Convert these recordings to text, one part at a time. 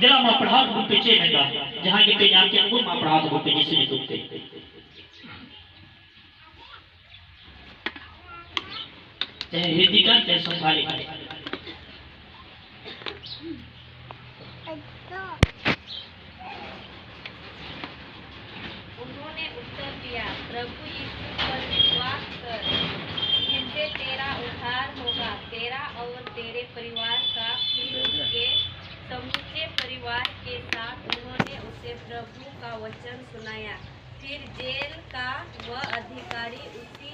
जला मा पढ़ा को पेचे नंगा जहां के नाम के को मा पढ़ा को पेचे से दुखते हिंदीका ते संभाली उन्होंने उत्तर दिया, प्रभु यीशु पर विश्वास कर, जिससे तेरा उद्धार होगा, तेरा और तेरे परिवार का। फिर उसके समूचे परिवार के साथ उन्होंने उसे प्रभु का वचन सुनाया। फिर जेल का वह अधिकारी उसी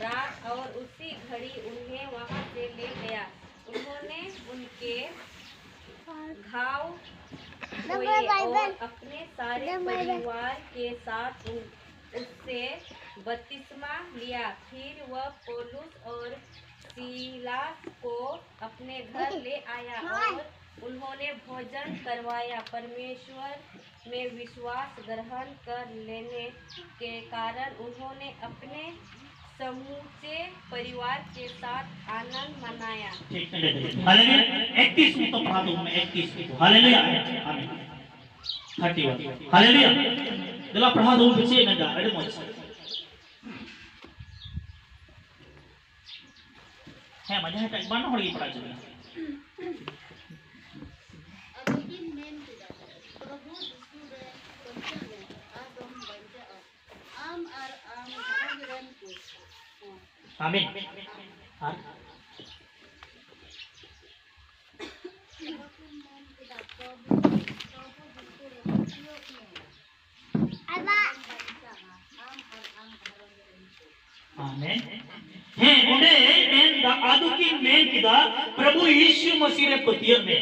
रात और उसी घड़ी उन्हें वहां से ले गया। उन्होंने उनके घाव धोए और अपने सारे परिवार के साथ उससे बपतिस्मा लिया। फिर वह पौलुस और सीलास को अपने घर ले आया और उन्होंने भोजन करवाया। परमेश्वर में विश्वास ग्रहण कर लेने के कारण उन्होंने अपने समूचे परिवार के साथ आनंद मनाया। हालेलुया 31 में तो पढ़ा दूं मैं 31 को हालेलुया आमीन 31 हालेलुया जला पढ़ा दूं पीछे नंगा अरे मौज है मजा है टाइम बना होड़ी पढ़ा चला आमीन हाँ आमीन हैं उन्हें मेन दा आदु की मेन किदा प्रभु यीशु मसीह रे पतियों में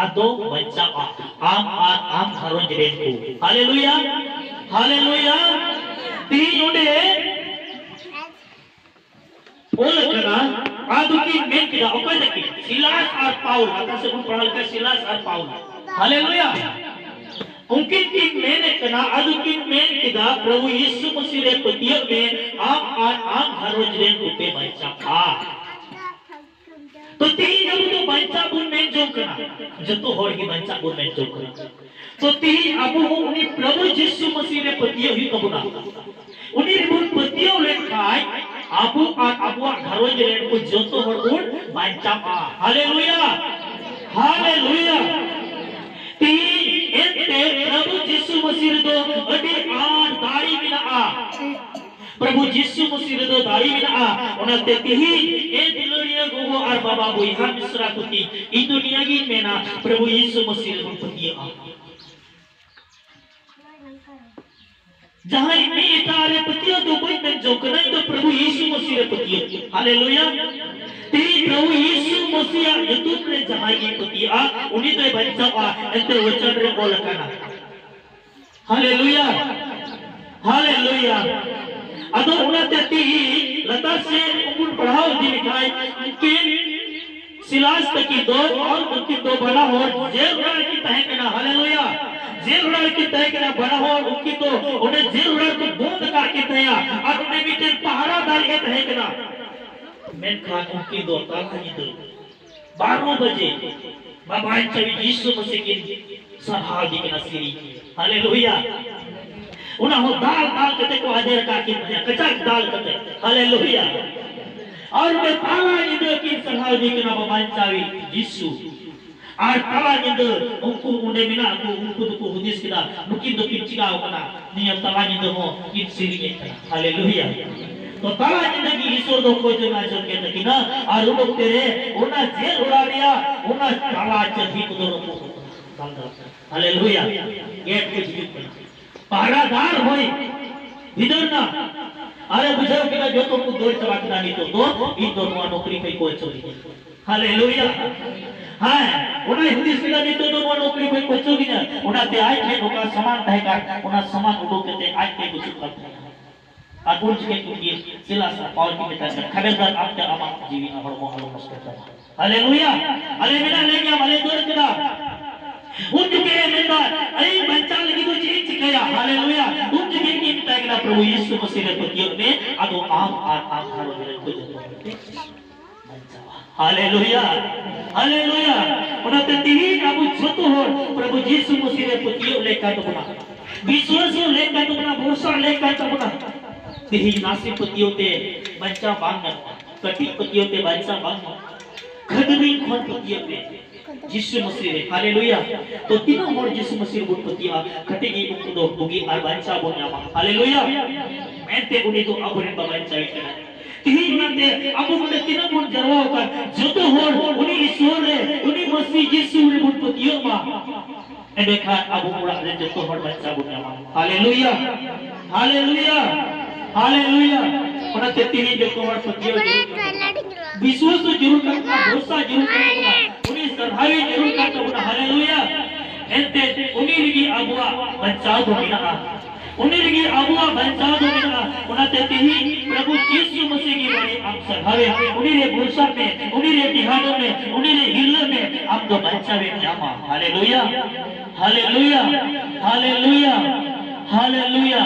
आदो बच्चा आम घरों जरेन को हालेलुया हालेलुया तीन उन्हें बोल करा आदु की मेन किदा ओके देखी सिलास और पाउल आता से पढ़ल के सिलास और पाउल हालेलुया उनकी की मेन कना आदु की मेन किदा प्रभु यीशु मसीह रे पतियों में आम घरों जरेन को पे बच्चा पा तो तीन अब तो बच्चा बुन में जो करा जतो होड़ की बच्चा बुन में जो करा तो तीन अब वो उन्हीं प्रभु यीशु मसीह रे पतियों ही कबुना उन्हीं बुन पतियों ले खाए आपु घरों जरेन को जतो होड़ बुन बच्चा पा हालेलुया हालेलुया तीन एते प्रभु यीशु मसीह दो अडी आर दाढ़ी बिना आ प्रभु यीशु मसीह दो दाढ़ी बिना आ उनते तिही ए दिलोरिया गोगो और बाबा बोई हम मिश्रा कुती इ दुनिया की मेना प्रभु यीशु मसीह को पति आ जहां में इतारे पतियों तो कोई में जो करना तो प्रभु यीशु मसीह रे पतियों हालेलुया तेरी प्रभु यीशु मसीह यतुम रे जहां की पतिया उन्हीं तो बच्चा आ एते वचन रे बोल करना हालेलुया हालेलुया अदो उनते ती लता से उन पढ़ाओ दी लिखाई के सिलास तक की दो और उनकी दो बना हो जेल उड़ा की तहकना हालेलुया जेल उड़ा की तहकना बना हो उनकी तो उन्हें जेल उड़ा को बंद करके तया और उन्हें बीते पहरा डाल के तहकना मैं खान उनकी दो ताला की दो 12 बजे बाबा चवी यीशु मसीह की सभा दी के नसीरी हालेलुया उन्हें हो दाल कते को आदेर का की कचक दाल कते हालेलुया और मैं ताला निदो की सभा दी के बाबा चवी यीशु और ताला निदो उनको उन्हें मिला उनको को हुदिस किदा नुकी दो पिचिगा होना नियम ताला निदो हो की सीरी के हालेलुया तो ताला जिंदगी ईश्वर दो को जो ना जो के तकिना और उन तेरे उना जेल उड़ा दिया उना ताला चढ़ी को दोनों को हालेलुया गेट के जीवित पहरादार होई इधर ना अरे बुझो के जो तो को दो चबाकना नहीं तो इन दोनों नौकरी पे कोई चोरी हालेलुया हां उना हिंदी सीधा नहीं तो दोनों नौकरी पे कोई चोरी ना उना ते आए थे उनका समान है का उना समान उड़ो के ते आज के कुछ करते हैं और उनके कुछ सिला सा पावर की बेटा खबरदार आपके आमात जीवी और मोहल मुस्कुराता हालेलुया अरे मेरा ले गया भले दूर करा उनके मेरा अरे बच्चा लगी तो चीज चिकया हालेलुया उनके की तगड़ा प्रभु यीशु मसीह रे पतियों में अदो आम घरों में को हालेलुया हालेलुया ओनाते तिहिन आबु जतो हर प्रभु यीशु मसीह रे पतियो लेका तबना विश्वास लेका तबना भरोसा लेका तबना तिहिन नासी पतियो ते बच्चा बांग कटी पतियो ते बच्चा बांग खदमी खोन पतियो ते यीशु मसीह रे हालेलुया तो तीन हर यीशु मसीह बुन पतिया खटेगी उनको दो बुगी और बच्चा बोन यामा हालेलुया एंते उनी तो अबुन बच्चा इतना तिहिन नाते अबु मने तीन बुन जरवा का जतो हर उनी ईश्वर रे उनी मसीह यीशु रे बुन पतियो मा एदेखा अबु मुड़ा रे जतो हर बच्चा बोन यामा हालेलुया हालेलुया हालेलुया ओनाते तिहिन जतो हर पतियो विश्वास तो जरूर करना भरोसा जरूर करना उन्हें सरहावी जरूर करना हालेलुया एंते उन्हीं लगी अबुआ बचाव होना उन्हीं लगी अबुआ बचाव होना उनाते तिही प्रभु यीशु मसीह की बड़ी आप सरहावे उन्हीं रे भरोसा में उन्हीं रे दिहाड़ों में उन्हीं रे हिल्ले में आप तो बचावे जामा हालेलुया हालेलुया हालेलुया हालेलुया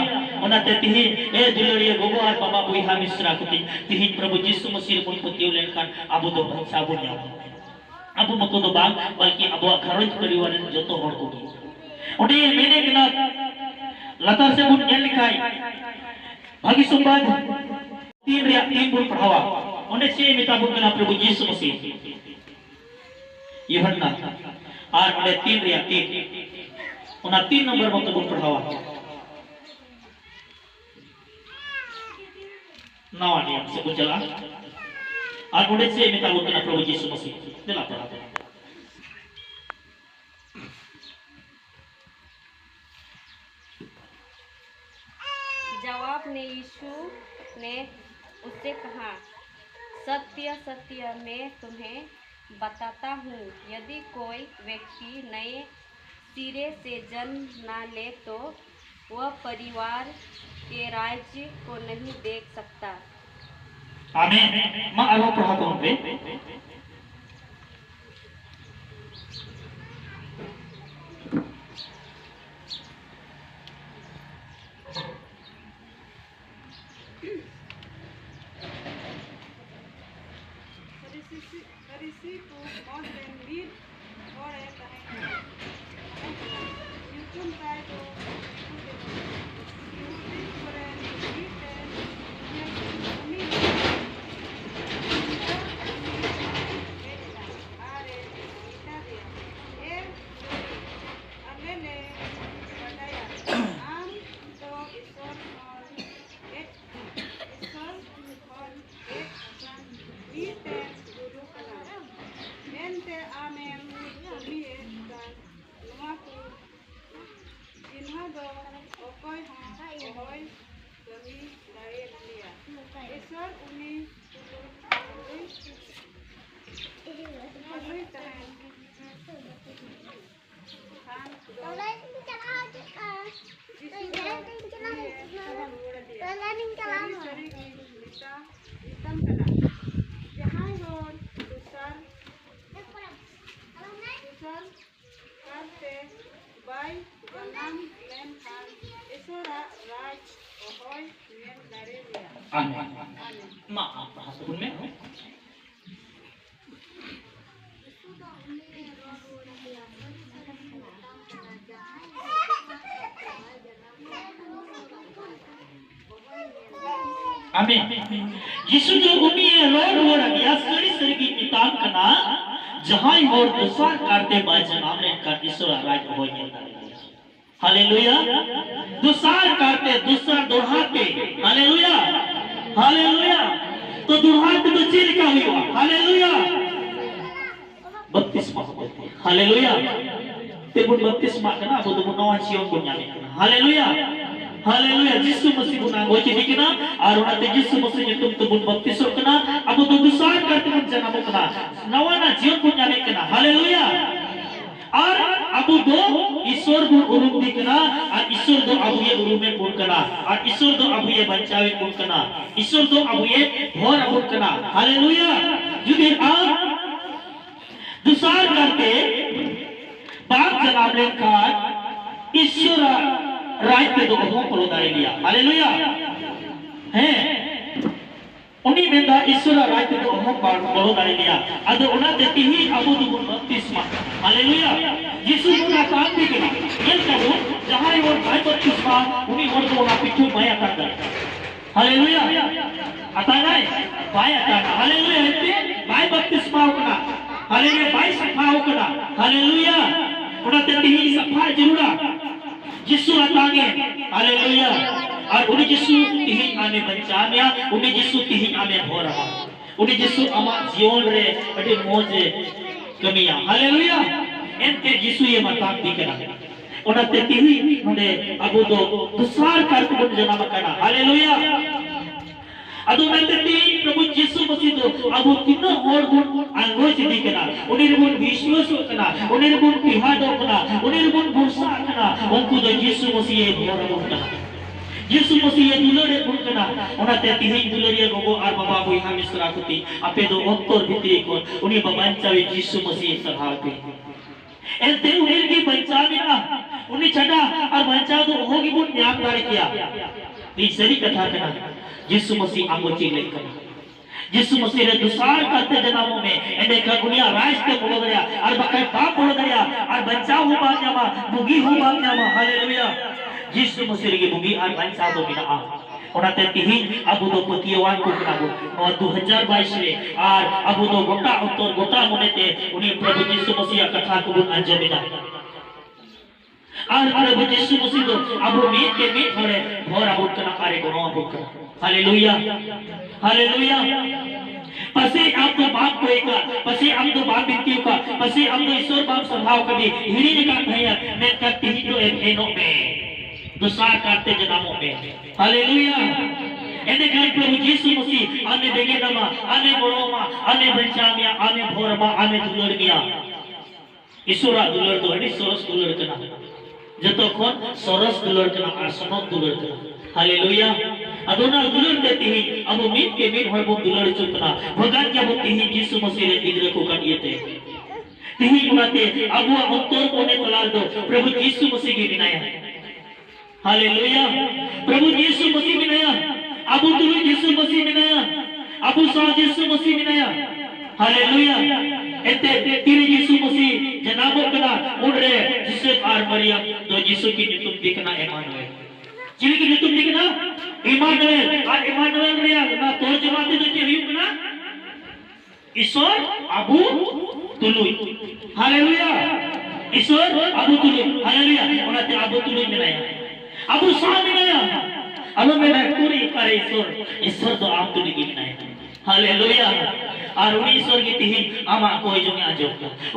ओनाते तिही ए दुलरिया गोगो और बाबा बुइहा मिश्रा कुती तिही प्रभु यीशु मसीह बुन पतियो लेनखान आबो दो बच्चा बुन यामा आबो मको दो बाग बल्कि आबो घरज परिवार जतो हर को ओडे मेने कना लतार से बुन नेल लिखाई भागी संवाद 3 बुन पढ़ावा ओने से मिता बुन कना प्रभु यीशु मसीह यूहन्ना और ओने 3 ओना 3 नंबर मतो बुन पढ़ावा नवा नियम से कुछ चला और उन्हें से मिता बुन कना प्रभु यीशु मसीह चला पढ़ा जवाब में यीशु ने उससे कहा, सत्य सत्य मैं तुम्हें बताता हूँ, यदि कोई व्यक्ति नए सिरे से जन्म न ले तो वह परिवार के राज्य को नहीं देख सकता। आमीन। मैं आगे पढ़ाता हूँ पे आमीन। यीशु जो उन्हीं रोड हो रहा सरी सरी की किताब कना जहां और दूसरा करते बाज नाम ने कर ईश्वर राज हो गया। हालेलुया। दूसरा करते दूसरा दोहाते हालेलुया हालेलुया। तो दोहाते तो चीज का हुआ हालेलुया 32 हालेलुया। ते बुन 32 कना अब तो नवा सियोन को जाने हालेलुया हालेलुया। यीशु मसीह बुना गोची दिखना और उनाते यीशु मसीह ने तुम तो बुन बपतिस्मा कना अब तो दूसरा करते मन जन्म कना नवाना जीवन को जाने कना हालेलुया। और अब दो ईश्वर को उरुम दिखना और ईश्वर दो अब ये उरुम में बुन कना और ईश्वर दो अब ये बचावे बुन कना ईश्वर दो अब ये भोर बुन कना हालेलुया। यदि आप दूसरा करते बाप जनाब ने कहा ईश्वर राज पे तो बहुओं को लौटाए लिया हालेलुया है उन्हीं मेंदा ईश्वर राज तो हम बड़ो दाड़ी लिया अदो उना देती ही अबू दुबुन बपतिस्मा हालेलुया यीशु मुना काम भी करा ये कबो जहां वो भाई बपतिस्मा उन्हीं और को ना पिछू माया करता हालेलुया आता नहीं भाई आता हालेलुया है भाई बपतिस्मा होना हालेलुया भाई सफा होना हालेलुया उना देती ही सफा जरूरा यीशु आतागे हालेलुया और उन्हें यीशु तिहिं आमे बंचामिया उन्हें यीशु तिहिं आमे भोरा उन्हें यीशु आमा जीवन रे अटे मोजे कमिया हालेलुया एंते यीशु ये मताक दिकना उनाते तिहिं नोडे अबो दो दुसार कार को जनामा करना हालेलुया अदो नते तिहिं प्रभु यीशु मसीह दो अबो तिनो और गुण आंगो सिद्धि कना उन्हें गुण विश्वास कना उन्हें गुण पिहादो कना उन्हें गुण भरोसा कना उनको दो यीशु मसीह ये भोरा कना यीशु मसीह ये दुलरे बुनकना उनाते तिहिं दुलरिया गोगो आर बाबा बोई हम इसरा कुती आपे दो अंतर भितरी को उन्हीं बंचावे यीशु मसीह सभाते एते उन्हीं की बंचाविना उन्हीं छड़ा और बंचा दो होगी बुन न्याम दारी किया ये सही कथा कना यीशु मसीह आंगोची लेकना यीशु मसीह रे दुसार करते जनामों में एने का दुनिया राज के बोलो दरिया और बकाय बाप बोलो दरिया और बचाव हो बान्यामा बुगी हो बान्यामा हालेलुया यीशु मसीह के बुगी और बचाव तो बिना आ ओनाते तिहिं अबु दो पतियवान को कनाबो और 2022 रे और अबु दो गोटा उत्तर गोटा मोनेते उन्हीं प्रभु यीशु मसीह कथा को बुन अंजमिना और प्रभु यीशु मसीह दो अबु मीत के मीत होरे भोर अबु कना आरे गोनो अबु कना हालेलुया हालेलुया पसे आप तो बाप को एका पसे हम तो बाप बिनती का पसे हम तो ईश्वर बाप स्वभाव कभी हिड़ी ने का भैया मैं का तिहिं जो एनो में दुसार करते जनामों में हालेलुया एने काय प्रभु यीशु मसीह आने बेगेनामा आने बड़ोमा आने बंचामिया आने भोरमा आने दुलरमिया ईश्वरा दुलर दो हडी सरस दुलर कना जतो कोन सरस दुलर कना और सनत दुलर कना हालेलुया अदोना दुलर देती ही अब मीत के मीत होय बो दुलर चुकना भगवान क्या बोलती है यीशु मसीह रे इधर को काटिएते तिही गुनाते अब वो उत्तर कोने तलाल दो प्रभु यीशु मसीह की बिनाया हालेलुया प्रभु यीशु मसीह बिनाया अबू तुलु यीशु मसीह बिनाया अबू सा यीशु मसीह बिनाया हालेलुया एते तेरे यीशु मसीह जनाबो कना उड़रे जिसे आर मरियम तो यीशु की नितुम दिखना इमानुएल चिली की नितुम दिखना इमानुएल और इमानुएल रे ना तोर जमाते तो के हुई कना ईश्वर अबू तुलु हालेलुया ईश्वर अबू तुलु हालेलुया ओनाते अबू तुलु बिनाया अबू सा बिनाया अब मेरा पूरी करे ईश्वर तो आप तो नहीं बिनाया हालेलुया और उन्हीं ईश्वर की तिहिं आमा कोई जो में आजो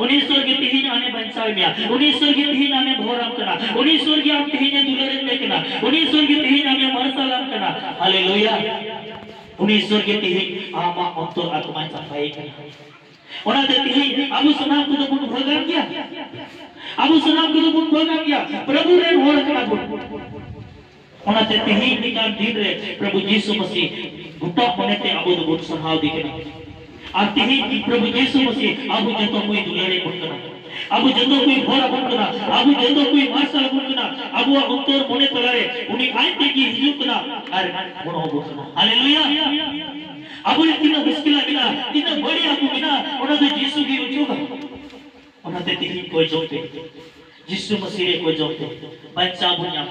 उन्हीं ईश्वर की तिहिं आने बंचावे में उन्हीं ईश्वर की तिहिं आने भोरम करा उन्हीं ईश्वर की आप तिहिं ने दुलरे में करा उन्हीं ईश्वर की तिहिं आने मरसलम करा हालेलुया उन्हीं ईश्वर की तिहिं आमा अंतर आत्मा सफाई करा उन्हें देती ही अबू सलाम को तो बुन भोगा किया अबू सलाम को तो बुन भोगा किया प्रभु ने भोर करा बुन उन्हें देती ही निकाल दिन रे प्रभु यीशु मसीह गुट्टा होने ते अबू तो बुन संभाव दिखना आती ही प्रभु यीशु मसीह अबू जतो कोई दुलारे बुन करा अबू जतो कोई भोरा बुन करा अबू जतो कोई मार्शल बुन करा अबू उत्तर मोने तलारे उन्हीं आयते की हिजू करा और गुण हो बुन हालेलुया अबू इतना मुश्किल बिना इतना बड़ी अबू बिना उन्हें तो यीशु की उचूगा उन्हें देती ही कोई जोते यीशु मसीह रे कोई जोते बच्चा बुनिया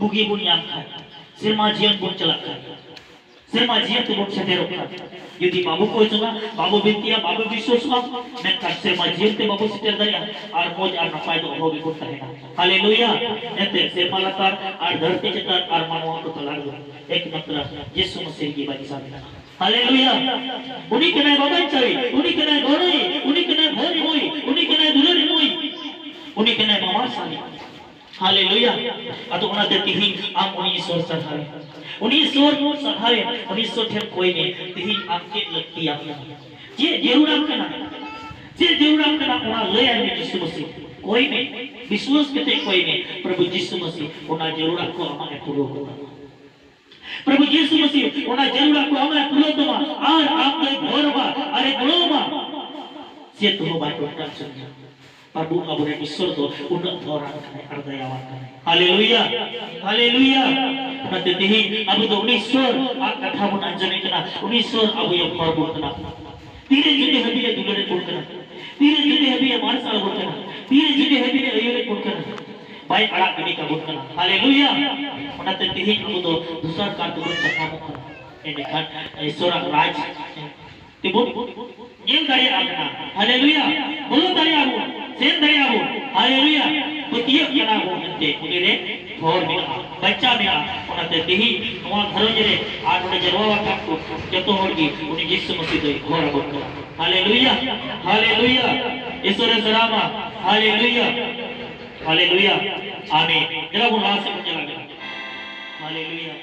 बुगी बुनिया खाए सिरमा जीवन बुन चला खाए सिरमा जीवन तो बुन छते रोका यदि बाबू कोई चला बाबू बिनतिया बाबू विश्वास मा मैं कर सिरमा जीवन ते बाबू सिटर दरिया और मोज और नफाय तो हो भी कुछ है हालेलुया एते सिरमा लतार और धरती चतर और मानव को तलाक दो एक मात्र यीशु मसीह की बात सामने हालेलुया उन्हीं के नाम बाबा चावी उन्हीं के नाम गोरे उन्हीं के नाम भोरी होई उन्हीं के नाम दुलरी होई उन्हीं के नाम मामा सानी हालेलुया अतो उना देती ही आम उन्हीं ईश्वर सहारे उन्हीं ईश्वर को सहारे उन्हीं ईश्वर थे कोई नहीं तिही आम के लगती आप जे जरूर आम करना जे जरूर आम करना उना ले आए यीशु मसीह कोई नहीं विश्वास करते कोई नहीं प्रभु यीशु मसीह उना जरूर आपको हमारे पूरा होगा प्रभु यीशु मसीह उना जरूर आपको हमारे पूरा होगा और आप के भोरवा अरे ग्लोमा से तो बात उठा सुनिए प्रभु अब ईश्वर तो उन्नत धोरण कने अर्दयावान कने हालेलुया हालेलुया नते तेही अब तो ईश्वर आ कथा बन अंजने कना ईश्वर अब ये फर बोल कना तीरे जुदे हबी दुलरे बोल कना तीरे जुदे हबी मानसाल बोल कना तीरे जुदे हबी अयोरे बोल कना बाय अड़ा गिनी का बोल कना हालेलुया नते तेही अब तो दूसरा का तो कथा मो कना एंडिखान ईश्वर राज तिबो येन दाड़ी आगना हालेलुया बोलो दाड़ी आगो सेन दाड़ी आगो हालेलुया पतिया कना हो नते उनिरे थोर मिला बच्चा मिला उनते तेही नवा घरो जरे आडोडे जरवा काको जतो होगी उनि यीशु मसीह दे घोर बोल हालेलुया हालेलुया ईश्वर सरामा हालेलुया हालेलुया आमीन जरा वो लास्ट में चला गया हालेलुया।